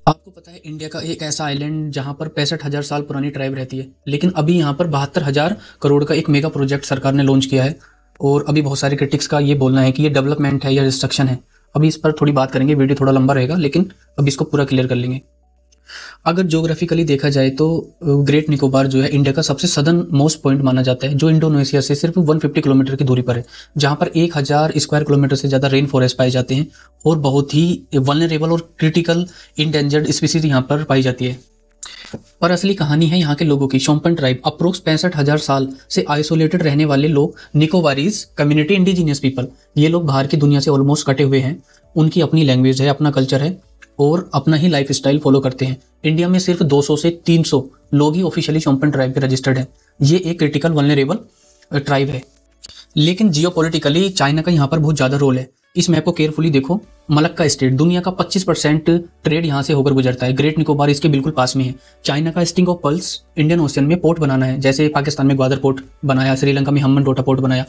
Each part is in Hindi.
आपको पता है इंडिया का एक ऐसा आइलैंड जहां पर 65,000 साल पुरानी ट्राइब रहती है, लेकिन अभी यहाँ पर 72,000 करोड़ का एक मेगा प्रोजेक्ट सरकार ने लॉन्च किया है। और अभी बहुत सारे क्रिटिक्स का ये बोलना है कि ये डेवलपमेंट है या रिस्ट्रक्शन है। अभी इस पर थोड़ी बात करेंगे, वीडियो थोड़ा लंबा रहेगा, लेकिन अभी इसको पूरा क्लियर कर लेंगे। अगर ज्योग्राफिकली देखा जाए तो ग्रेट निकोबार जो है इंडिया का सबसे सदर्न मोस्ट पॉइंट माना जाता है, जो इंडोनेशिया से सिर्फ 150 किलोमीटर की दूरी पर है, जहां पर 1000 स्क्वायर किलोमीटर से ज्यादा रेन फॉरेस्ट पाए जाते हैं और बहुत ही वल्नरेबल और क्रिटिकल इंडेंजर्ड स्पीसीज यहाँ पर पाई जाती है। पर असली कहानी है यहाँ के लोगों की। शोम्पेन ट्राइब अप्रोक्स 65,000 साल से आइसोलेटेड रहने वाले लोग, निकोबारीज कम्युनिटी, इंडिजीनियस पीपल। ये लोग बाहर की दुनिया से ऑलमोस्ट कटे हुए हैं। उनकी अपनी लैंग्वेज है, अपना कल्चर है और अपना ही लाइफ स्टाइल फॉलो करते हैं। इंडिया में सिर्फ 200 से 300 लोग ही ऑफिशियली शोम्पेन ट्राइब के रजिस्टर्ड हैं। ये एक क्रिटिकल वल्नरेबल ट्राइब है। लेकिन जियोपॉलिटिकली चाइना का यहाँ पर बहुत ज्यादा रोल है। इस मैप को केयरफुली देखो। मलक्का स्टेट, दुनिया का 25% ट्रेड यहाँ से होकर गुजरता है। ग्रेट निकोबार इसके बिल्कुल पास में है। चाइना का sting of pulse Indian ocean में पोर्ट बनाना है, जैसे पाकिस्तान में ग्वादर पोर्ट बनाया, श्रीलंका में हम्बनटोटा पोर्ट बनाया।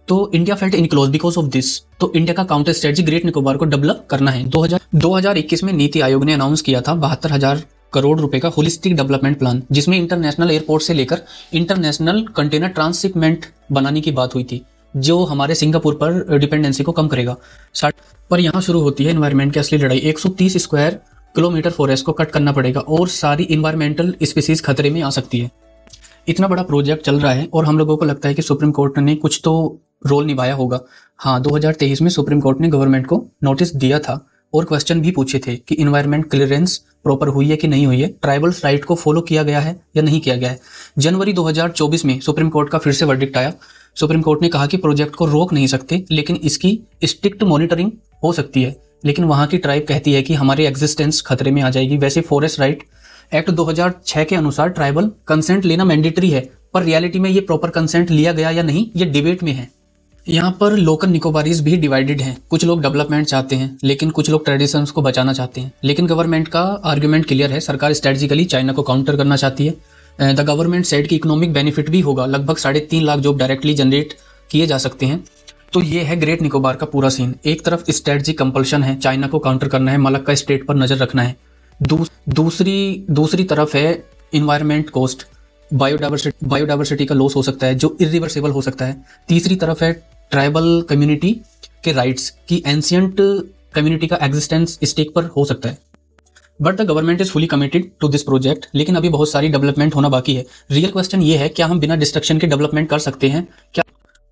तो India felt enclose because of this. तो इंडिया का काउंटर स्ट्रेटजी ग्रेट निकोबार को डेवलप करना है। 2021 में नीति आयोग ने अनाउंस किया था 72,000 करोड़ रुपए का होलिस्टिक डेवलपमेंट प्लान, जिसमें इंटरनेशनल एयरपोर्ट से लेकर इंटरनेशनल कंटेनर ट्रांसशिपमेंट बनाने की बात हुई थी, जो हमारे सिंगापुर पर डिपेंडेंसी को कम करेगा। पर यहाँ शुरू होती है एनवायरनमेंट की असली लड़ाई। 130 स्क्वायर किलोमीटर फॉरेस्ट को कट करना पड़ेगा और सारी इन्वायरमेंटल स्पीसीज खतरे में आ सकती है। इतना बड़ा प्रोजेक्ट चल रहा है और हम लोगों को लगता है कि सुप्रीम कोर्ट ने कुछ तो रोल निभाया होगा। हाँ, 2023 में सुप्रीम कोर्ट ने गवर्नमेंट को नोटिस दिया था और क्वेश्चन भी पूछे थे कि इन्वायरमेंट क्लियरेंस प्रॉपर हुई है कि नहीं हुई है, ट्राइबल्स राइट को फॉलो किया गया है या नहीं किया गया है। जनवरी 2024 में सुप्रीम कोर्ट का फिर से वर्डिक्ट आया। सुप्रीम कोर्ट ने कहा कि प्रोजेक्ट को रोक नहीं सकते, लेकिन इसकी स्ट्रिक्ट मॉनिटरिंग हो सकती है। लेकिन वहां की ट्राइब कहती है कि हमारी एग्जिस्टेंस खतरे में आ जाएगी। वैसे फॉरेस्ट राइट एक्ट 2006 के अनुसार ट्राइबल कंसेंट लेना मैंडेटरी है, पर रियलिटी में ये प्रॉपर कंसेंट लिया गया या नहीं, ये डिबेट में है। यहाँ पर लोकल निकोबारीज भी डिवाइडेड हैं। कुछ लोग डेवलपमेंट चाहते हैं, लेकिन कुछ लोग ट्रेडिशंस को बचाना चाहते हैं। लेकिन गवर्नमेंट का आर्गुमेंट क्लियर है, सरकार स्ट्रेटेजिकली चाइना को काउंटर करना चाहती है। द गवर्नमेंट सेड कि इकोनॉमिक बेनिफिट भी होगा, लगभग 3.5 लाख जॉब डायरेक्टली जनरेट किए जा सकते हैं। तो ये है ग्रेट निकोबार का पूरा सीन। एक तरफ स्ट्रेटजी कंपल्शन है, चाइना को काउंटर करना है, मलक्का स्टेट पर नजर रखना है। दूसरी तरफ है इन्वायरमेंट कॉस्ट, बायोडाइवर्सिटी का लॉस हो सकता है जो इरिवर्सिबल हो सकता है। तीसरी तरफ है ट्राइबल कम्युनिटी के राइट्स की, एंशियंट कम्युनिटी का एग्जिस्टेंस स्टेक पर हो सकता है। But the government is fully committed to this project. लेकिन अभी बहुत सारी डेवलपमेंट होना बाकी है। रियल क्वेश्चन ये है, क्या हम बिना डिस्ट्रक्शन के डेवलपमेंट कर सकते हैं? क्या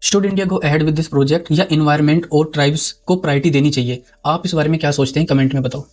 should India go ahead with this project, या इन्वायरमेंट और ट्राइब्स को प्रायोरिटी देनी चाहिए? आप इस बारे में क्या सोचते हैं, कमेंट में बताओ।